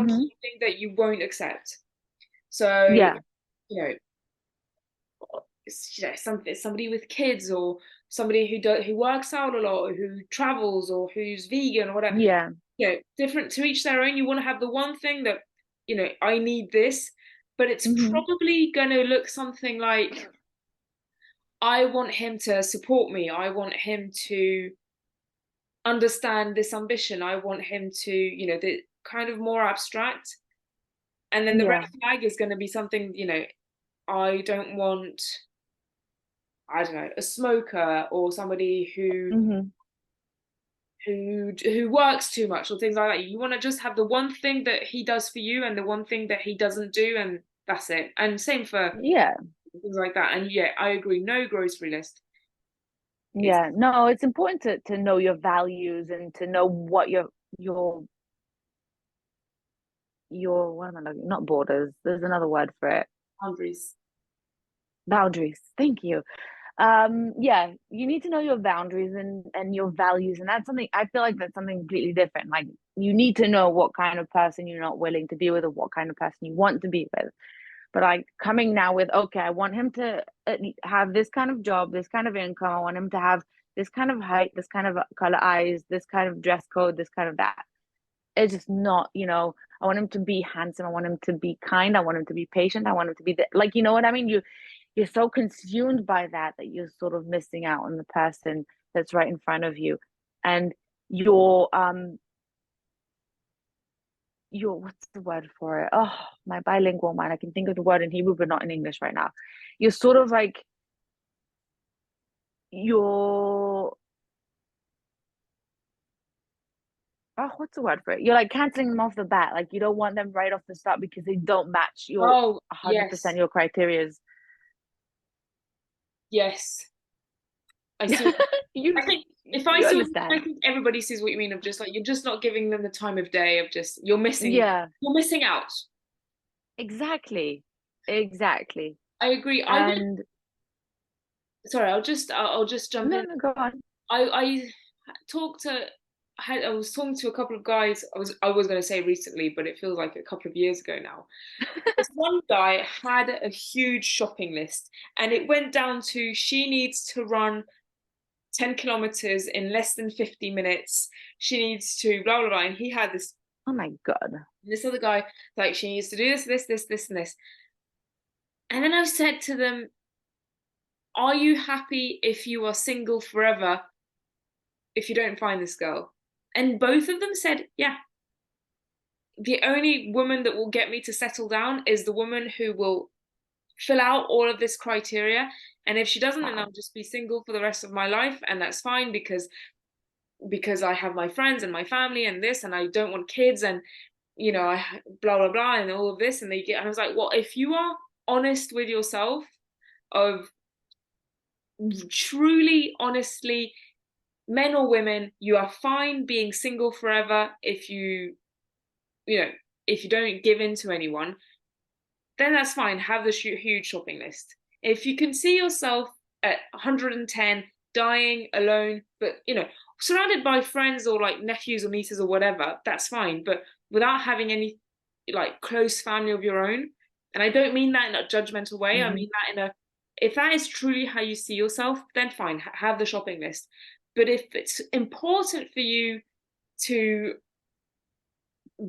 one Mm-hmm. key thing that you won't accept. So, Yeah. you know, somebody with kids, or somebody who works out a lot, or who travels, or who's vegan or whatever. Yeah. Different, to each their own. You want to have the one thing that, I need this, but it's Mm-hmm. probably going to look something like, I want him to support me. I want him to understand this ambition. I want him to, the kind of more abstract. And then the red Yeah. flag is going to be something, I don't want, I don't know, a smoker, or somebody Mm-hmm. who works too much, or things like that. You want to just have the one thing that he does for you, and the one thing that he doesn't do, and that's it. And same for Yeah. things like that. And yeah, I agree. No grocery list. It's Yeah. No, it's important to know your values and to know what your what am I looking, not borders. There's another word for it. boundaries. Boundaries. Thank you. Yeah, you need to know your boundaries and your values, and that's something I feel like that's something completely different. Like you need to know what kind of person you're not willing to be with, or what kind of person you want to be with. But like coming now with, okay, I want him to have this kind of job, this kind of income. I want him to have this kind of height, this kind of color eyes, this kind of dress code, this kind of that. It's just not, I want him to be handsome. I want him to be kind. I want him to be patient. I want him to be like, you know what I mean? You're so consumed by that you're sort of missing out on the person that's right in front of you. And your what's the word for it? Oh, my bilingual mind. I can think of the word in Hebrew, but not in English right now. You're sort of like you're what's the word for it? You're like canceling them off the bat. Like you don't want them right off the start because they don't match your Oh, 100% yes. your criterias. Yes. I see. you I think if I you saw, I understand. think everybody sees what you mean, of just like, you're just not giving them the time of day, of just, Yeah, you're missing out. exactly. Exactly. I agree. And Sorry, I'll just jump no, in. no, go on. I talked to I was talking to a couple of guys. I was going to say recently, but it feels like a couple of years ago now. This one guy had a huge shopping list, and it went down to, she needs to run 10 kilometers in less than 50 minutes. She needs to blah blah blah. And he had Oh my God. this other guy, like, she needs to do this, and this. And then I said to them, are you happy if you are single forever if you don't find this girl? And both of them said, yeah. The only woman that will get me to settle down is the woman who will fill out all of this criteria. And if she doesn't, then Wow. I'll just be single for the rest of my life, and that's fine, because I have my friends and my family and this, and I don't want kids, and I blah blah blah and all of this. And I was like, well, if you are honest with yourself, of truly honestly, men or women, you are fine being single forever if you know if you don't give in to anyone, then that's fine. Have this huge shopping list. If you can see yourself at 110, dying alone, but surrounded by friends, or like nephews or nieces or whatever, that's fine. But without having any like close family of your own, and I don't mean that in a judgmental way. I Hmm. mean that in a, if that is truly how you see yourself, then fine, have the shopping list. But if it's important for you to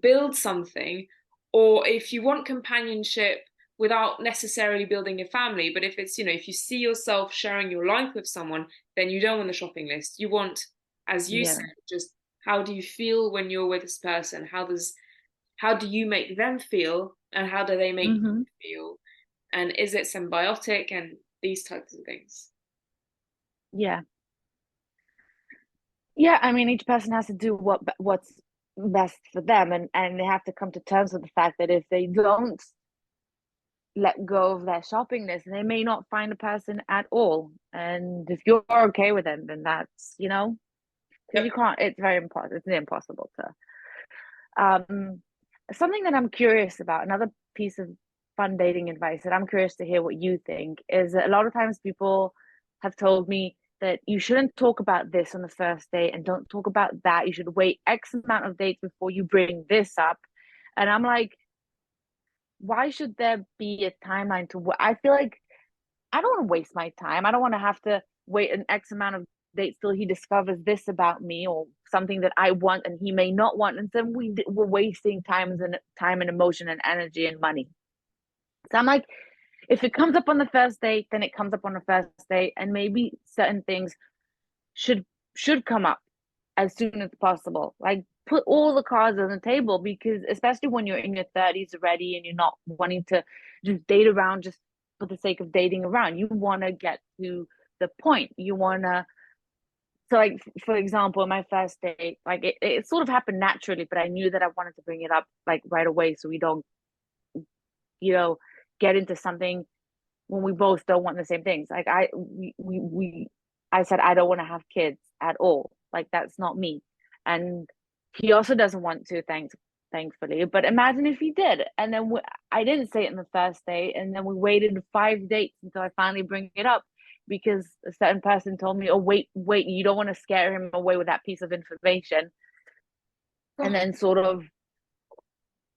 build something, or if you want companionship without necessarily building a family, but if it's, if you see yourself sharing your life with someone, then you don't want the shopping list. You want, as you said, Yeah. just, how do you feel when you're with this person? How do you make them feel, and how do they make Hmm. you feel? And is it symbiotic, and these types of things? Yeah. Yeah, I mean, each person has to do what's best for them, and they have to come to terms with the fact that if they don't let go of their shopping list, they may not find a person at all. And if you're okay with it, then that's, because you Yep. can't, it's very important, it's impossible to. Um, Something that I'm curious about, another piece of fun dating advice that I'm curious to hear what you think is that a lot of times people have told me that you shouldn't talk about this on the first date and don't talk about that. You should wait X amount of dates before you bring this up. And I'm like, why should there be a timeline I feel like I don't want to waste my time. I don't want to have to wait an X amount of dates till he discovers this about me or something that I want and he may not want. And then we're wasting time and emotion and energy and money. So I'm like, if it comes up on the first date, then it comes up on the first date, and maybe certain things should should come up as soon as possible. Like put all the cards on the table, because especially when you're in your 30s already and you're not wanting to just date around just for the sake of dating around. You want to get to the point. You want to, so like for example, my first date, like it sort of happened naturally, but I knew that I wanted to bring it up like right away so we don't, you know, get into something when we both don't want the same things. Like I said I don't want to have kids at all. Like that's not me. And he also doesn't want to, thankfully. But imagine if he did, and then I didn't say it in the first date, and then we waited 5 dates until I finally bring it up because a certain person told me, "Oh, wait, you don't want to scare him away with that piece of information." And then sort of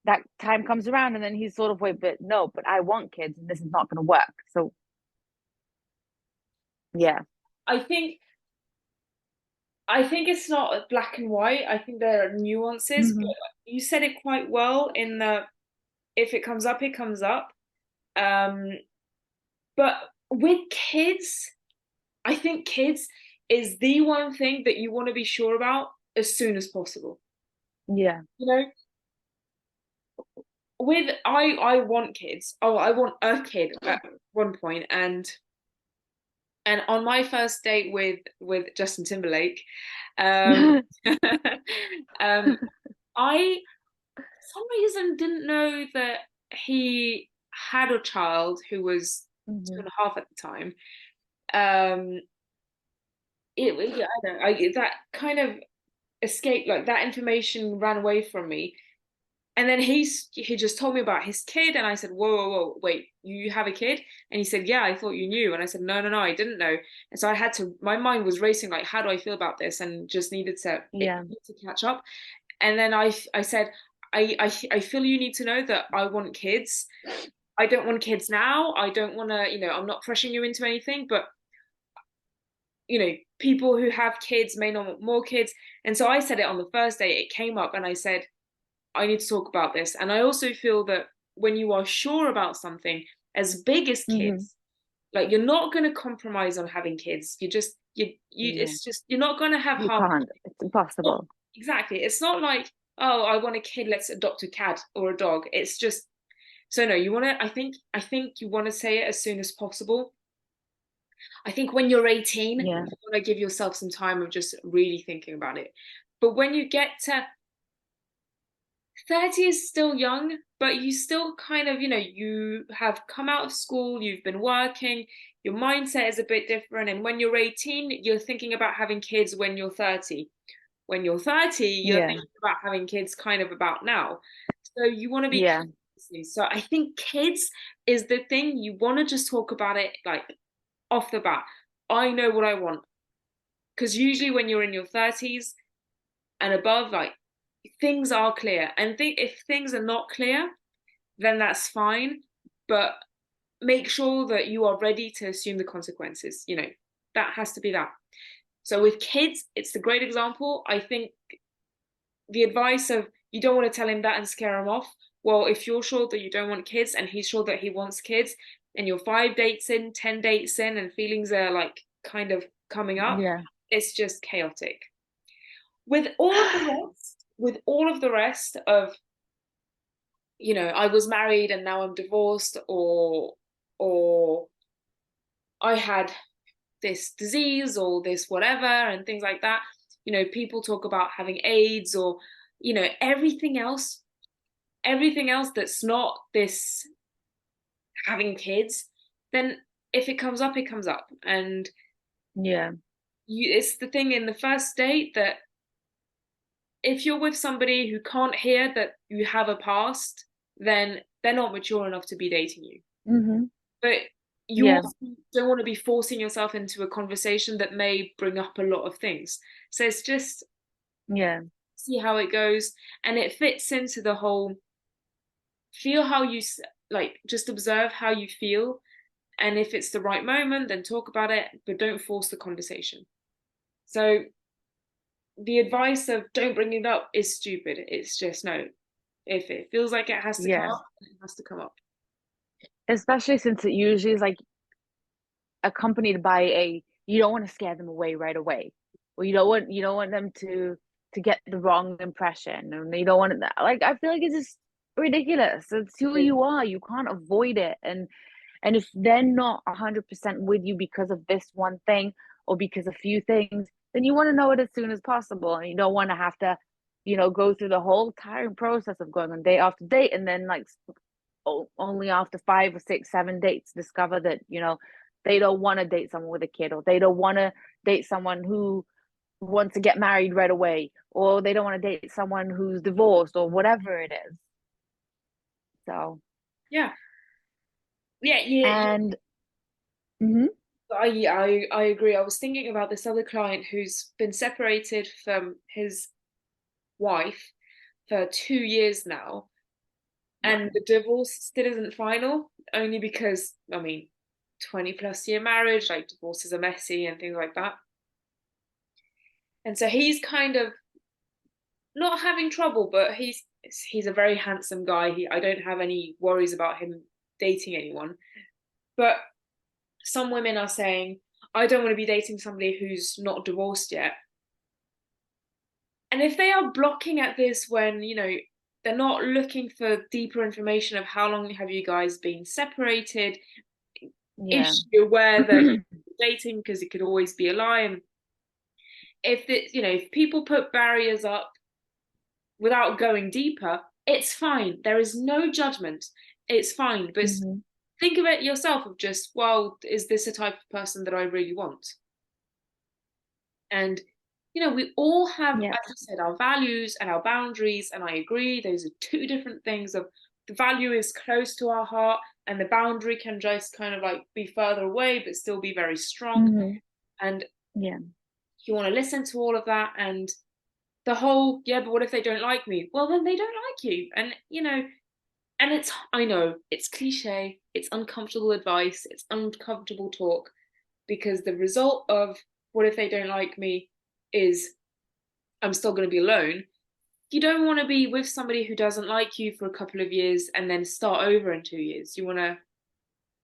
that time comes around, and then he's sort of, "Wait, but no, but I want kids, and this is not going to work." So yeah. I think it's not black and white. I think there are nuances, but Mm-hmm. you said it quite well in the if it comes up, it comes up. Um, but with kids, I think kids is the one thing that you want to be sure about as soon as possible. Yeah. You know, with I want kids. Oh, I want a kid at one point, and on my first date with Justin Timberlake, um, um, I for some reason didn't know that he had a child who was two Mm-hmm. and a half at the time. Um, yeah, I don't know, that kind of escaped, like that information ran away from me. And then he just told me about his kid, and I said, "Whoa, whoa, whoa, wait, you have a kid?" And he said, "Yeah, I thought you knew." And I said, "No, no, no, I didn't know." And so I had to. My mind was racing, like, how do I feel about this? And just needed to Yeah. catch up. And then I said, I feel you need to know that I want kids. I don't want kids now. I don't want to, I'm not pressuring you into anything, but people who have kids may not want more kids. And so I said it on the first day. It came up, and I said, I need to talk about this. And I also feel that when you are sure about something as big as Mm-hmm. kids, like you're not going to compromise on having kids. Yeah. It's just you're not going to have You half. can't. It's Not, impossible. exactly. It's not like, oh, I want a kid, let's adopt a cat or a dog. It's just so no, you want to. I think you want to say it as soon as possible. I think when you're 18, Yeah. you want to give yourself some time of just really thinking about it. But when you get to 30 is still young, but you still kind of, you have come out of school, you've been working, your mindset is a bit different. And when you're 18, you're thinking about having kids when you're 30. When you're 30, you're Yeah. thinking about having kids kind of about now. So you want to be Yeah. careful. So I think kids is the thing you want to just talk about it like off the bat. I know what I want. Because usually when you're in your 30s and above, like things are clear. And if things are not clear, then that's fine. But make sure that you are ready to assume the consequences. That has to be that. So with kids, it's the great example. I think the advice of you don't want to tell him that and scare him off. Well, if you're sure that you don't want kids and he's sure that he wants kids, and you're 5 dates in, 10 dates in, and feelings are like kind of coming up, Yeah. it's just chaotic. With all of the rest of, I was married and now I'm divorced, or I had this disease or this whatever and things like that. People talk about having AIDS or, everything else that's not this having kids, then if it comes up, it comes up. And Yeah. it's the thing in the first date that if you're with somebody who can't hear that you have a past, then they're not mature enough to be dating you. Mm-hmm. But you Yeah. also don't want to be forcing yourself into a conversation that may bring up a lot of things. So it's just Yeah. see how it goes. And it fits into the whole feel how you like, just observe how you feel, and if it's the right moment, then talk about it, but don't force the conversation. So the advice of don't bring it up is stupid. It's just no. If it feels like it has to come Yeah. up, it has to come up. Especially since it usually is like accompanied by a, you don't want to scare them away right away. Or you don't want them to get the wrong impression. And you don't want it, like, I feel like it's just ridiculous. It's who you are. You can't avoid it. And if they're not 100% with you because of this one thing or because a few things, then you want to know it as soon as possible. And you don't want to have to, go through the whole tiring process of going on date after date and then like only after 5 or 6, 7 dates discover that, they don't want to date someone with a kid, or they don't want to date someone who wants to get married right away, or they don't want to date someone who's divorced or whatever it is. So, Yeah, yeah, yeah. and mhm, I agree. I was thinking about this other client who's been separated from his wife for 2 years now, and wow. the divorce still isn't final, only because, I mean, 20 plus year marriage, like divorces are messy and things like that. And so he's kind of not having trouble, but he's a very handsome guy. I don't have any worries about him dating anyone. But some women are saying, I don't want to be dating somebody who's not divorced yet. And if they are blocking at this when, they're not looking for deeper information of how long have you guys been separated, Yeah. is she aware that you're dating, because it could always be a lie. And if it's, if people put barriers up without going deeper, it's fine. There is no judgment. It's fine. But Hmm. think of it yourself of just, well, is this a type of person that I really want? And, we all have, Yeah. as you said, our values and our boundaries. And I agree, those are two different things. Of the value is close to our heart, and the boundary can just kind of like be further away, but still be very strong. Hmm. And Yeah. you want to listen to all of that. And the whole, yeah, but what if they don't like me? Well, then they don't like you. And, and I know it's cliche, it's uncomfortable advice, it's uncomfortable talk, because the result of what if they don't like me is I'm still going to be alone. You don't want to be with somebody who doesn't like you for a couple of years and then start over in 2 years. You want to